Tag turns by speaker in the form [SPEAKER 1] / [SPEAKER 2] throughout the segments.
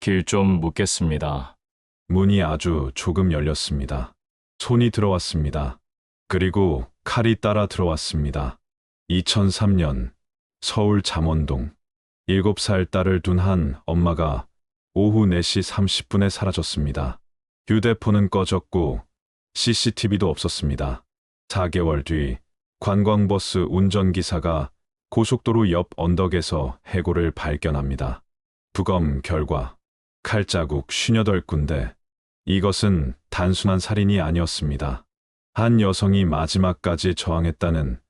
[SPEAKER 1] 길 좀 묻겠습니다.
[SPEAKER 2] 문이 아주 조금 열렸습니다. 손이 들어왔습니다. 그리고 칼이 따라 들어왔습니다. 2003년 서울 잠원동 7살 딸을 둔 한 엄마가 오후 4시 30분에 사라졌습니다. 휴대폰은 꺼졌고 CCTV도 없었습니다. 4개월 뒤 관광버스 운전기사가 고속도로 옆 언덕에서 해골을 발견합니다. 부검 결과 칼자국 58군데. 이것은 단순한 살인이 아니었습니다. 한 여성이 마지막까지 저항했다는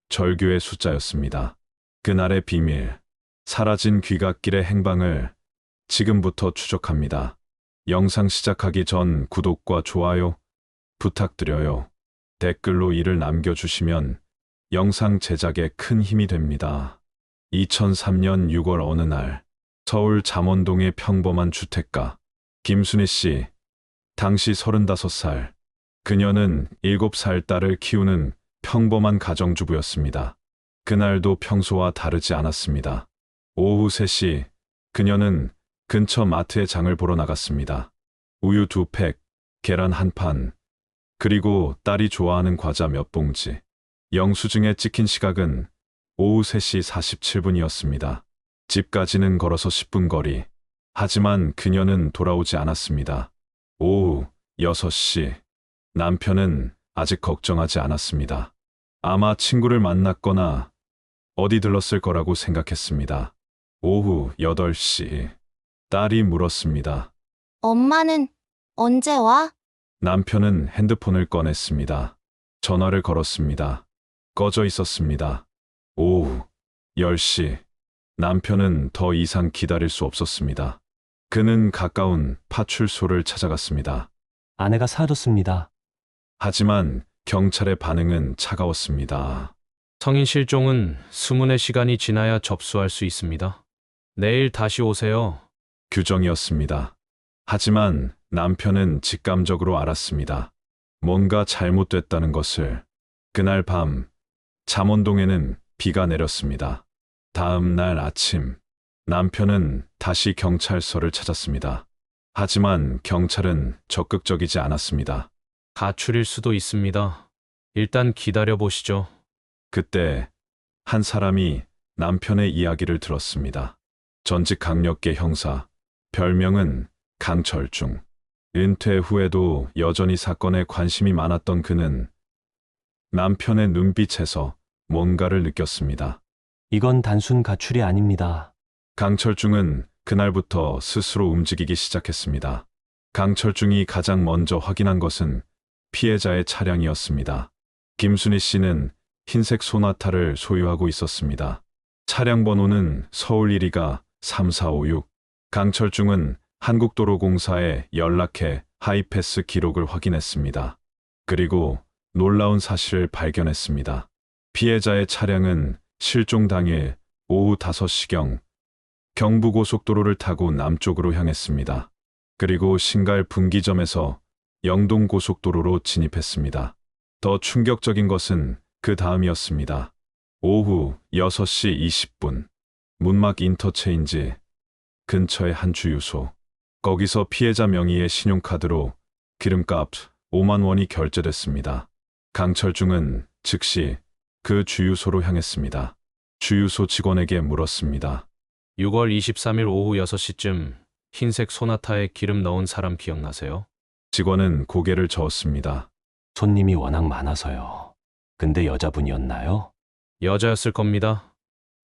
[SPEAKER 2] 절규의 숫자였습니다. 그날의 비밀, 사라진 귀갓길의 행방을 지금부터 추적합니다. 영상 시작하기 전 구독과 좋아요 부탁드려요. 댓글로 이를 남겨주시면 영상 제작에 큰 힘이 됩니다. 2003년 6월 어느 날 서울 잠원동의 평범한 주택가 김순희 씨, 당시 35살. 그녀는 7살 딸을 키우는 평범한 가정주부였습니다. 그날도 평소와 다르지 않았습니다. 오후 3시 그녀는 근처 마트에 장을 보러 나갔습니다. 우유 2팩, 계란 1판, 그리고 딸이 좋아하는 과자 몇 봉지. 영수증에 찍힌 시각은 오후 3시 47분이었습니다. 집까지는 걸어서 10분 거리. 하지만 그녀는 돌아오지 않았습니다. 오후 6시. 남편은 아직 걱정하지 않았습니다. 아마 친구를 만났거나 어디 들렀을 거라고 생각했습니다. 오후 8시. 딸이 물었습니다.
[SPEAKER 3] 엄마는 언제 와?
[SPEAKER 2] 남편은 핸드폰을 꺼냈습니다. 전화를 걸었습니다. 꺼져 있었습니다. 오후 10시. 남편은 더 이상 기다릴 수 없었습니다. 그는 가까운 파출소를 찾아갔습니다.
[SPEAKER 4] 아내가 사라졌습니다.
[SPEAKER 2] 하지만 경찰의 반응은 차가웠습니다.
[SPEAKER 5] 성인 실종은 수문의 시간이 지나야 접수할 수 있습니다. 내일 다시 오세요.
[SPEAKER 2] 규정이었습니다. 하지만 남편은 직감적으로 알았습니다. 뭔가 잘못됐다는 것을. 그날 밤 잠원동에는 비가 내렸습니다. 다음 날 아침 남편은 다시 경찰서를 찾았습니다. 하지만 경찰은 적극적이지 않았습니다.
[SPEAKER 5] 가출일 수도 있습니다. 일단 기다려 보시죠.
[SPEAKER 2] 그때 한 사람이 남편의 이야기를 들었습니다. 전직 강력계 형사, 별명은 강철중. 은퇴 후에도 여전히 사건에 관심이 많았던 그는 남편의 눈빛에서 뭔가를 느꼈습니다.
[SPEAKER 4] 이건 단순 가출이 아닙니다.
[SPEAKER 2] 강철중은 그날부터 스스로 움직이기 시작했습니다. 강철중이 가장 먼저 확인한 것은 피해자의 차량이었습니다. 김순희 씨는 흰색 소나타를 소유하고 있었습니다. 차량 번호는 서울 1위가 3456. 강철중은 한국도로공사에 연락해 하이패스 기록을 확인했습니다. 그리고 놀라운 사실을 발견했습니다. 피해자의 차량은 실종 당일 오후 5시경 경부고속도로를 타고 남쪽으로 향했습니다. 그리고 신갈 분기점에서 영동고속도로로 진입했습니다. 더 충격적인 것은 그 다음이었습니다. 오후 6시 20분 문막 인터체인지 근처의 한 주유소. 거기서 피해자 명의의 신용카드로 기름값 5만 원이 결제됐습니다. 강철중은 즉시 그 주유소로 향했습니다. 주유소 직원에게 물었습니다.
[SPEAKER 5] 6월 23일 오후 6시쯤 흰색 소나타에 기름 넣은 사람 기억나세요?
[SPEAKER 2] 직원은 고개를 저었습니다.
[SPEAKER 4] 손님이 워낙 많아서요. 근데 여자분이었나요?
[SPEAKER 5] 여자였을 겁니다.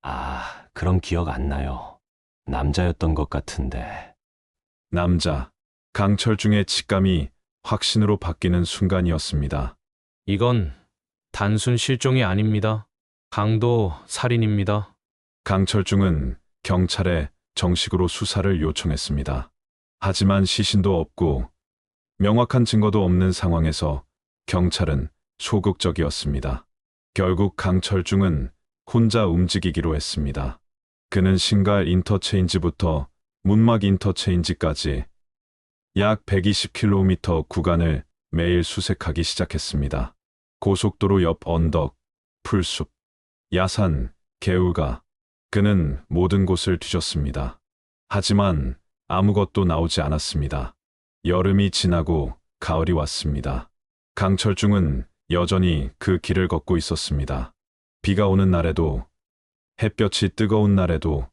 [SPEAKER 4] 아, 그럼 기억 안 나요. 남자였던 것 같은데.
[SPEAKER 2] 남자. 강철중의 직감이 확신으로 바뀌는 순간이었습니다.
[SPEAKER 5] 이건 단순 실종이 아닙니다. 강도 살인입니다.
[SPEAKER 2] 강철중은 경찰에 정식으로 수사를 요청했습니다. 하지만 시신도 없고 명확한 증거도 없는 상황에서 경찰은 소극적이었습니다. 결국 강철중은 혼자 움직이기로 했습니다. 그는 신갈 인터체인지부터 문막 인터체인지까지 약 120km 구간을 매일 수색하기 시작했습니다. 고속도로 옆 언덕, 풀숲, 야산, 개울가. 그는 모든 곳을 뒤졌습니다. 하지만 아무것도 나오지 않았습니다. 여름이 지나고 가을이 왔습니다. 강철중은 여전히 그 길을 걷고 있었습니다. 비가 오는 날에도 햇볕이 뜨거운 날에도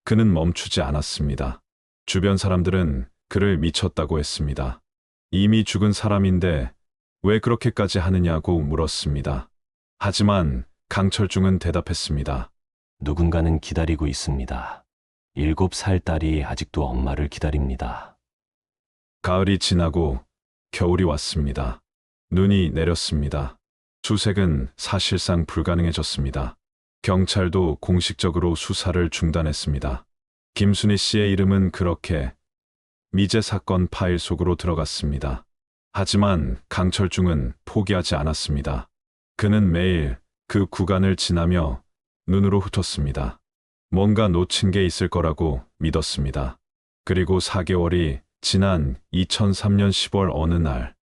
[SPEAKER 2] 그는 멈추지 않았습니다. 주변 사람들은 그를 미쳤다고 했습니다. 이미 죽은 사람인데 왜 그렇게까지 하느냐고 물었습니다. 하지만 강철중은 대답했습니다.
[SPEAKER 4] 누군가는 기다리고 있습니다. 7살 딸이 아직도 엄마를 기다립니다.
[SPEAKER 2] 가을이 지나고 겨울이 왔습니다. 눈이 내렸습니다. 수색은 사실상 불가능해졌습니다. 경찰도 공식적으로 수사를 중단했습니다. 김순희 씨의 이름은 그렇게 미제 사건 파일 속으로 들어갔습니다. 하지만 강철중은 포기하지 않았습니다. 그는 매일 그 구간을 지나며 눈으로 훑었습니다. 뭔가 놓친 게 있을 거라고 믿었습니다. 그리고 4개월이 지난 2003년 10월 어느 날,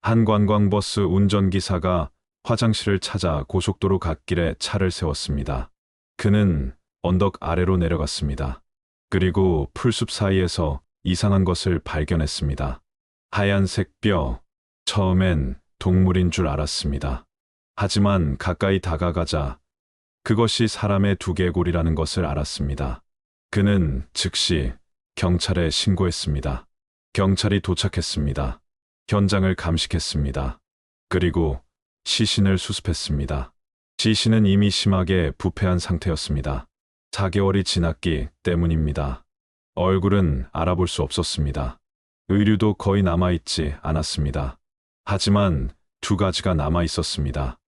[SPEAKER 2] 한 관광버스 운전기사가 화장실을 찾아 고속도로 갓길에 차를 세웠습니다. 그는 언덕 아래로 내려갔습니다. 그리고 풀숲 사이에서 이상한 것을 발견했습니다. 하얀색 뼈, 처음엔 동물인 줄 알았습니다. 하지만 가까이 다가가자 그것이 사람의 두개골이라는 것을 알았습니다. 그는 즉시 경찰에 신고했습니다. 경찰이 도착했습니다. 현장을 감식했습니다. 그리고 시신을 수습했습니다. 시신은 이미 심하게 부패한 상태였습니다. 4개월이 지났기 때문입니다. 얼굴은 알아볼 수 없었습니다. 의류도 거의 남아있지 않았습니다. 하지만 2가지가 남아있었습니다.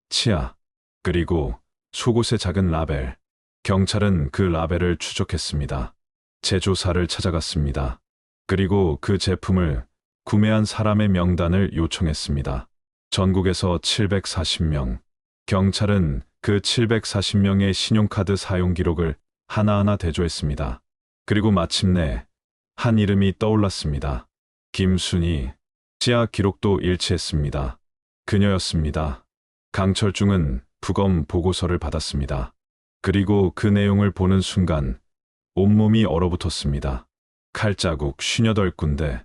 [SPEAKER 2] 치아, 그리고 속옷의 작은 라벨. 경찰은 그 라벨을 추적했습니다. 제조사를 찾아갔습니다. 그리고 그 제품을 구매한 사람의 명단을 요청했습니다. 전국에서 740명. 경찰은 그 740명의 신용카드 사용 기록을 하나하나 대조했습니다. 그리고 마침내 한 이름이 떠올랐습니다. 김순희. 치아 기록도 일치했습니다. 그녀였습니다. 강철중은 부검 보고서를 받았습니다. 그리고 그 내용을 보는 순간 온몸이 얼어붙었습니다. 칼자국 58군데,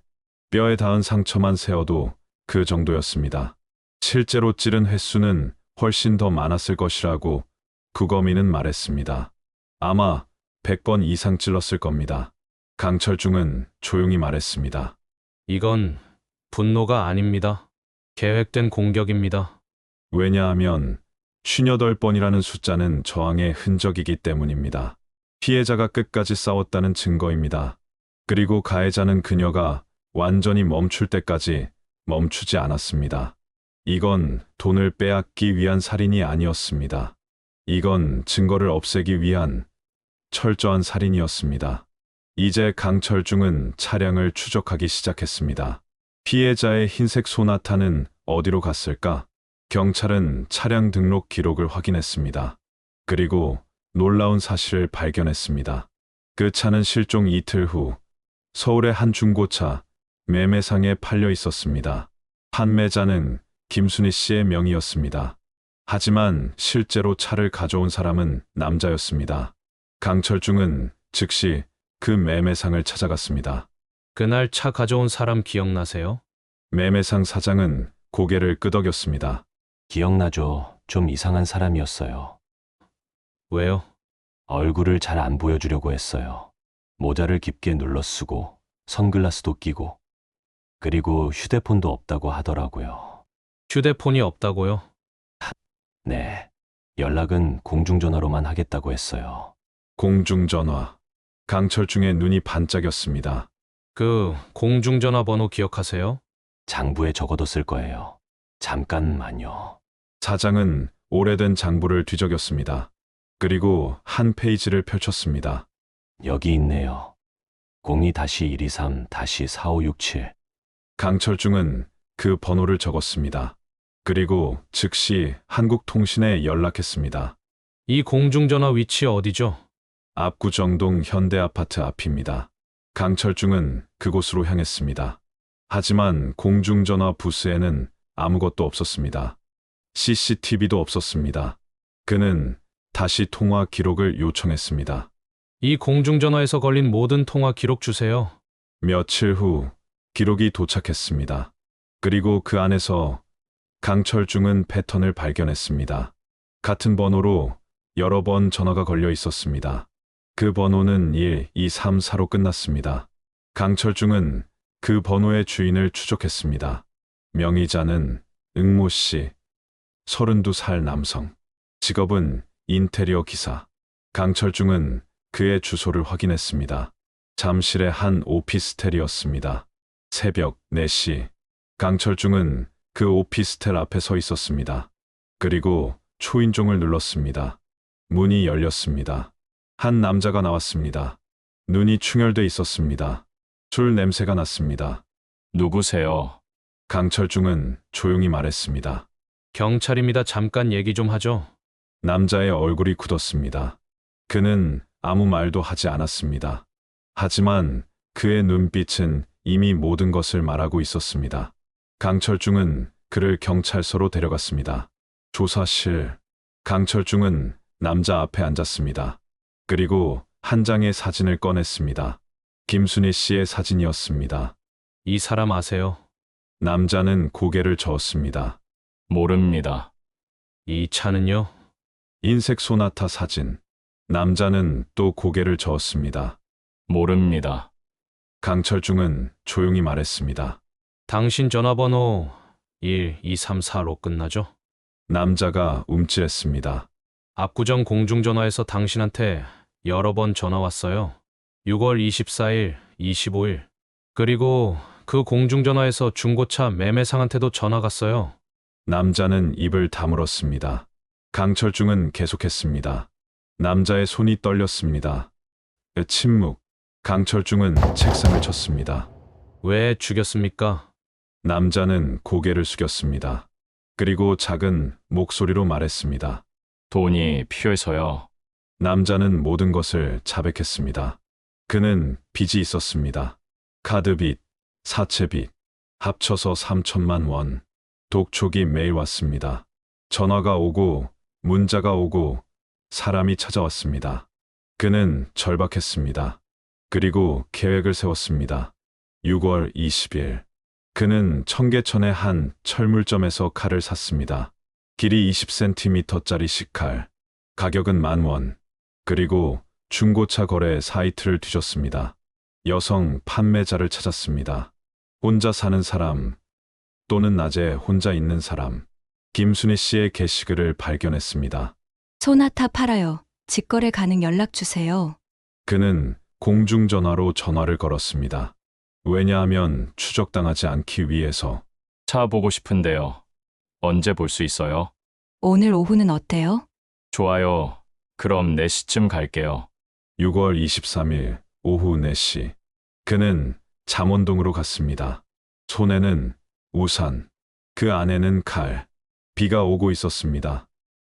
[SPEAKER 2] 뼈에 닿은 상처만 세어도 그 정도였습니다. 실제로 찌른 횟수는 훨씬 더 많았을 것이라고 부검인은 말했습니다. 아마 100번 이상 찔렀을 겁니다. 강철중은 조용히 말했습니다.
[SPEAKER 5] 이건 분노가 아닙니다. 계획된 공격입니다.
[SPEAKER 2] 왜냐하면 58번이라는 숫자는 저항의 흔적이기 때문입니다. 피해자가 끝까지 싸웠다는 증거입니다. 그리고 가해자는 그녀가 완전히 멈출 때까지 멈추지 않았습니다. 이건 돈을 빼앗기 위한 살인이 아니었습니다. 이건 증거를 없애기 위한 철저한 살인이었습니다. 이제 강철중은 차량을 추적하기 시작했습니다. 피해자의 흰색 소나타는 어디로 갔을까? 경찰은 차량 등록 기록을 확인했습니다. 그리고 놀라운 사실을 발견했습니다. 그 차는 실종 이틀 후 서울의 한 중고차 매매상에 팔려 있었습니다. 판매자는 김순희 씨의 명의였습니다. 하지만 실제로 차를 가져온 사람은 남자였습니다. 강철중은 즉시 그 매매상을 찾아갔습니다.
[SPEAKER 5] 그날 차 가져온 사람 기억나세요?
[SPEAKER 2] 매매상 사장은 고개를 끄덕였습니다.
[SPEAKER 4] 기억나죠? 좀 이상한 사람이었어요.
[SPEAKER 5] 왜요?
[SPEAKER 4] 얼굴을 잘 안 보여주려고 했어요. 모자를 깊게 눌러 쓰고 선글라스도 끼고 그리고 휴대폰도 없다고 하더라고요.
[SPEAKER 5] 휴대폰이 없다고요?
[SPEAKER 4] 네, 연락은 공중전화로만 하겠다고 했어요.
[SPEAKER 2] 공중전화. 강철중의 눈이 반짝였습니다.
[SPEAKER 5] 그 공중전화 번호 기억하세요?
[SPEAKER 4] 장부에 적어뒀을 거예요. 잠깐만요.
[SPEAKER 2] 사장은 오래된 장부를 뒤적였습니다. 그리고 한 페이지를 펼쳤습니다.
[SPEAKER 4] 여기 있네요. 02-123-4567.
[SPEAKER 2] 강철중은 그 번호를 적었습니다. 그리고 즉시 한국통신에 연락했습니다.
[SPEAKER 5] 이 공중전화 위치 어디죠?
[SPEAKER 2] 압구정동 현대아파트 앞입니다. 강철중은 그곳으로 향했습니다. 하지만 공중전화 부스에는 아무것도 없었습니다. CCTV도 없었습니다. 그는 다시 통화 기록을 요청했습니다.
[SPEAKER 5] 이 공중전화에서 걸린 모든 통화 기록 주세요.
[SPEAKER 2] 며칠 후 기록이 도착했습니다. 그리고 그 안에서 강철중은 패턴을 발견했습니다. 같은 번호로 여러 번 전화가 걸려 있었습니다. 그 번호는 1, 2, 3, 4로 끝났습니다. 강철중은 그 번호의 주인을 추적했습니다. 명의자는 응모 씨, 32살 남성. 직업은 인테리어 기사. 강철중은 그의 주소를 확인했습니다. 잠실의 한 오피스텔이었습니다. 새벽 4시. 강철중은 그 오피스텔 앞에 서 있었습니다. 그리고 초인종을 눌렀습니다. 문이 열렸습니다. 한 남자가 나왔습니다. 눈이 충혈돼 있었습니다. 술 냄새가 났습니다.
[SPEAKER 1] 누구세요?
[SPEAKER 2] 강철중은 조용히 말했습니다.
[SPEAKER 5] 경찰입니다. 잠깐 얘기 좀 하죠.
[SPEAKER 2] 남자의 얼굴이 굳었습니다. 그는 아무 말도 하지 않았습니다. 하지만 그의 눈빛은 이미 모든 것을 말하고 있었습니다. 강철중은 그를 경찰서로 데려갔습니다. 조사실. 강철중은 남자 앞에 앉았습니다. 그리고 한 장의 사진을 꺼냈습니다. 김순희 씨의 사진이었습니다.
[SPEAKER 5] 이 사람 아세요?
[SPEAKER 2] 남자는 고개를 저었습니다.
[SPEAKER 1] 모릅니다.
[SPEAKER 5] 이 차는요?
[SPEAKER 2] 흰색 소나타 사진. 남자는 또 고개를 저었습니다.
[SPEAKER 1] 모릅니다.
[SPEAKER 2] 강철중은 조용히 말했습니다.
[SPEAKER 5] 당신 전화번호 1234로 끝나죠?
[SPEAKER 2] 남자가 움찔했습니다.
[SPEAKER 5] 압구정 공중전화에서 당신한테 여러 번 전화 왔어요. 6월 24일, 25일. 그리고 그 공중전화에서 중고차 매매상한테도 전화 갔어요.
[SPEAKER 2] 남자는 입을 다물었습니다. 강철중은 계속했습니다. 남자의 손이 떨렸습니다. 침묵. 강철중은 책상을 쳤습니다.
[SPEAKER 5] 왜 죽였습니까?
[SPEAKER 2] 남자는 고개를 숙였습니다. 그리고 작은 목소리로 말했습니다.
[SPEAKER 1] 돈이 필요해서요.
[SPEAKER 2] 남자는 모든 것을 자백했습니다. 그는 빚이 있었습니다. 카드빚, 사채빚, 합쳐서 3천만 원. 독촉이 매일 왔습니다. 전화가 오고, 문자가 오고, 사람이 찾아왔습니다. 그는 절박했습니다. 그리고 계획을 세웠습니다. 6월 20일. 그는 청계천의 한 철물점에서 칼을 샀습니다. 길이 20cm짜리 식칼. 가격은 10,000원. 그리고 중고차 거래 사이트를 뒤졌습니다. 여성 판매자를 찾았습니다. 혼자 사는 사람 또는 낮에 혼자 있는 사람. 김순희 씨의 게시글을 발견했습니다.
[SPEAKER 6] 소나타 팔아요. 직거래 가능 연락 주세요.
[SPEAKER 2] 그는 공중전화로 전화를 걸었습니다. 왜냐하면 추적당하지 않기 위해서.
[SPEAKER 1] 차 보고 싶은데요. 언제 볼 수 있어요?
[SPEAKER 6] 오늘 오후는 어때요?
[SPEAKER 1] 좋아요. 그럼 4시쯤 갈게요.
[SPEAKER 2] 6월 23일 오후 4시. 그는 잠원동으로 갔습니다. 손에는 우산, 그 안에는 칼. 비가 오고 있었습니다.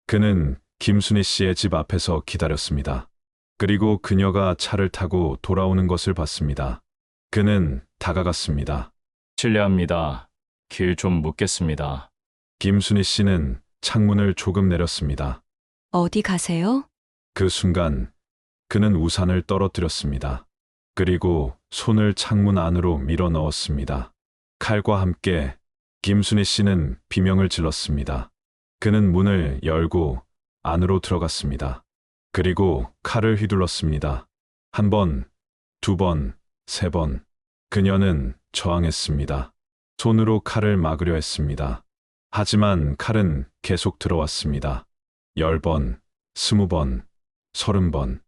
[SPEAKER 2] 그는 김순희 씨의 집 앞에서 기다렸습니다. 그리고 그녀가 차를 타고 돌아오는 것을 봤습니다. 그는 다가갔습니다.
[SPEAKER 1] 실례합니다. 길 좀 묻겠습니다.
[SPEAKER 2] 김순희 씨는 창문을 조금 내렸습니다.
[SPEAKER 6] 어디 가세요?
[SPEAKER 2] 그 순간 그는 우산을 떨어뜨렸습니다. 그리고 손을 창문 안으로 밀어 넣었습니다. 칼과 함께 김순희 씨는 비명을 질렀습니다. 그는 문을 열고 안으로 들어갔습니다. 그리고 칼을 휘둘렀습니다. 1번, 2번, 3번. 그녀는 저항했습니다. 손으로 칼을 막으려 했습니다. 하지만 칼은 계속 들어왔습니다. 10번, 20번, 30번.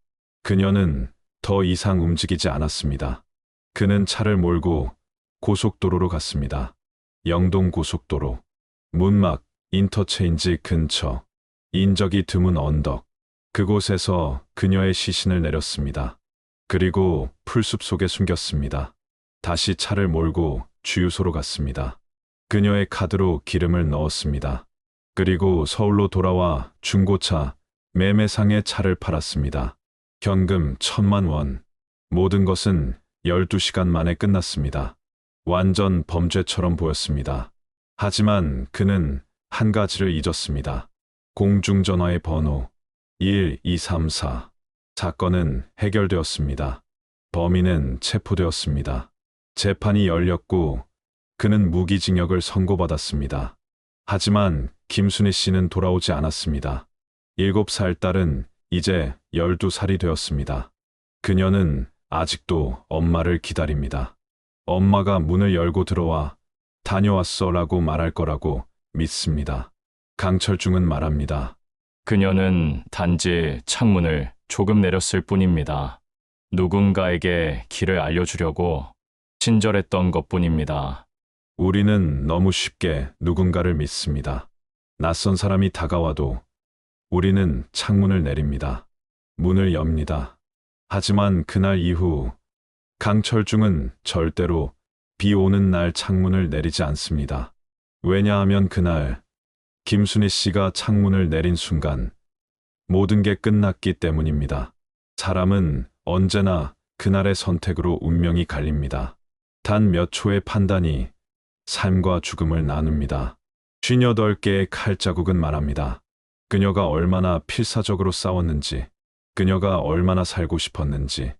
[SPEAKER 2] 그녀는 더 이상 움직이지 않았습니다. 그는 차를 몰고 고속도로로 갔습니다. 영동 고속도로. 문막 인터체인지 근처. 인적이 드문 언덕. 그곳에서 그녀의 시신을 내렸습니다. 그리고 풀숲 속에 숨겼습니다. 다시 차를 몰고 주유소로 갔습니다. 그녀의 카드로 기름을 넣었습니다. 그리고 서울로 돌아와 중고차 매매상에 차를 팔았습니다. 현금 1,000만 원. 모든 것은 12시간 만에 끝났습니다. 완전 범죄처럼 보였습니다. 하지만 그는 한 가지를 잊었습니다. 공중전화의 번호 1234. 사건은 해결되었습니다. 범인은 체포되었습니다. 재판이 열렸고 그는 무기징역을 선고받았습니다. 하지만 김순희 씨는 돌아오지 않았습니다. 7살 딸은 이제 12살이 되었습니다. 그녀는 아직도 엄마를 기다립니다. 엄마가 문을 열고 들어와 다녀왔어 라고 말할 거라고 믿습니다. 강철중은 말합니다.
[SPEAKER 1] 그녀는 단지 창문을 조금 내렸을 뿐입니다. 누군가에게 길을 알려주려고 친절했던 것뿐입니다.
[SPEAKER 2] 우리는 너무 쉽게 누군가를 믿습니다. 낯선 사람이 다가와도 우리는 창문을 내립니다. 문을 엽니다. 하지만 그날 이후 강철중은 절대로 비 오는 날 창문을 내리지 않습니다. 왜냐하면 그날 김순희 씨가 창문을 내린 순간 모든 게 끝났기 때문입니다. 사람은 언제나 그날의 선택으로 운명이 갈립니다. 단 몇 초의 판단이 삶과 죽음을 나눕니다. 58개의 칼자국은 말합니다. 그녀가 얼마나 필사적으로 싸웠는지, 그녀가 얼마나 살고 싶었는지,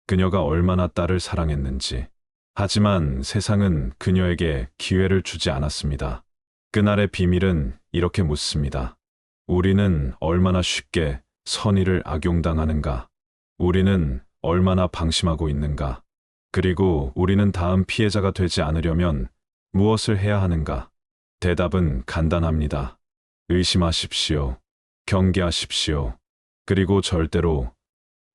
[SPEAKER 2] 그녀가 얼마나 딸을 사랑했는지. 하지만 세상은 그녀에게 기회를 주지 않았습니다. 그날의 비밀은 이렇게 묻습니다. 우리는 얼마나 쉽게 선의를 악용당하는가? 우리는 얼마나 방심하고 있는가? 그리고 우리는 다음 피해자가 되지 않으려면 무엇을 해야 하는가? 대답은 간단합니다. 의심하십시오. 경계하십시오. 그리고 절대로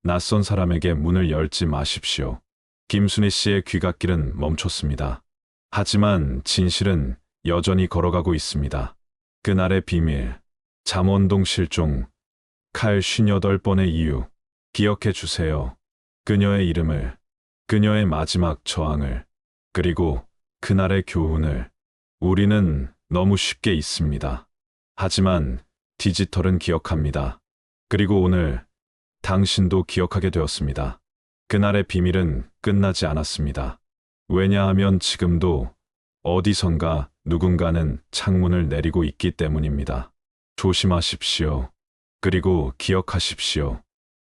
[SPEAKER 2] 낯선 사람에게 문을 열지 마십시오. 김순희 씨의 귀갓길은 멈췄습니다. 하지만 진실은 여전히 걸어가고 있습니다. 그날의 비밀, 잠원동 실종, 칼 58번의 이유, 기억해 주세요. 그녀의 이름을, 그녀의 마지막 저항을, 그리고 그날의 교훈을. 우리는 너무 쉽게 잊습니다. 하지만 디지털은 기억합니다. 그리고 오늘 당신도 기억하게 되었습니다. 그날의 비밀은 끝나지 않았습니다. 왜냐하면 지금도 어디선가 누군가는 창문을 내리고 있기 때문입니다. 조심하십시오. 그리고 기억하십시오.